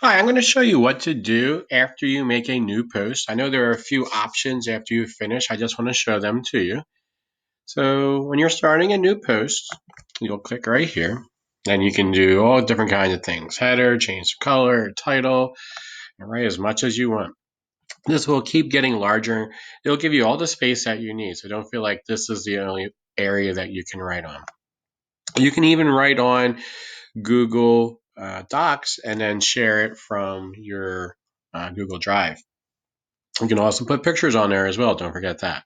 Hi, I'm going to show you what to do after you make a new post. I know there are a few options after you finish. I just want to show them to you. So when you're starting a new post, you'll click right here and you can do all different kinds of things. Header, change the color, title, and write as much as you want. This will keep getting larger. It'll give you all the space that you need. So don't feel like this is the only area that you can write on. You can even write on Google Docs and then share it from your Google Drive. You can also put pictures on there as well. Don't forget that.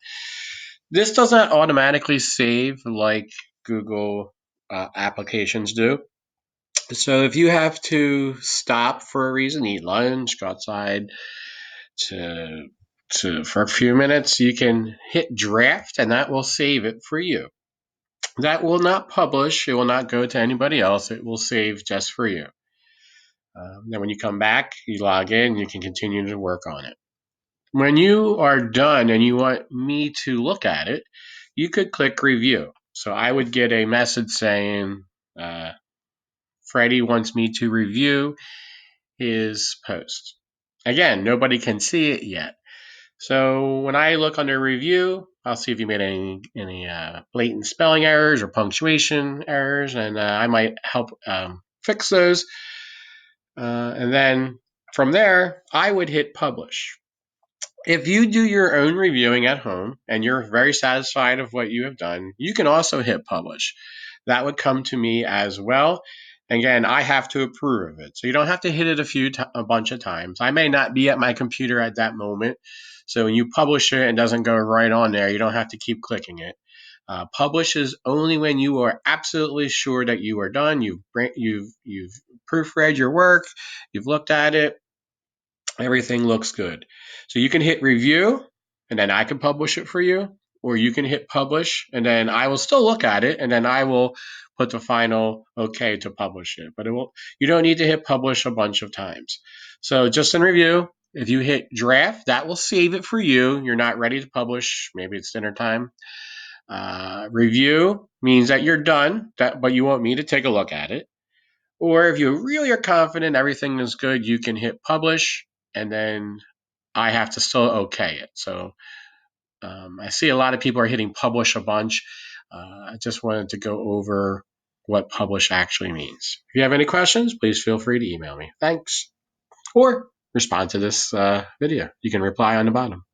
This does not automatically save like Google applications do. So if you have to stop for a reason, eat lunch, go outside to for a few minutes, you can hit draft and that will save it for you. That will not publish. It will not go to anybody else. It will save just for you. Then when you come back, you log in, you can continue to work on it. When you are done and you want me to look at it, you could click review. So I would get a message saying, uh, Freddie wants me to review his post. Again, nobody can see it yet. So when I look under review, I'll see if you made any blatant spelling errors or punctuation errors, and I might help fix those. And then from there, I would hit publish. If you do your own reviewing at home and you're very satisfied of what you have done, you can also hit publish. That would come to me as well. Again, I have to approve of it. So you don't have to hit it a bunch of times. I may not be at my computer at that moment. So when you publish it and doesn't go right on there, you don't have to keep clicking it. Publish is only when you are absolutely sure that you are done. You've proofread your work, you've looked at it, everything looks good. So you can hit review and then I can publish it for you, or you can hit publish and then I will still look at it and then I will put the final okay to publish it. But you don't need to hit publish a bunch of times. So just in review, if you hit draft, that will save it for you. You're not ready to publish. Maybe it's dinner time. Review means that you're done, but you want me to take a look at it. Or if you really are confident everything is good, you can hit publish and then I have to still okay it. So I see a lot of people are hitting publish a bunch. I just wanted to go over what publish actually means. If you have any questions, please feel free to email me. Thanks. Or respond to this video. You can reply on the bottom.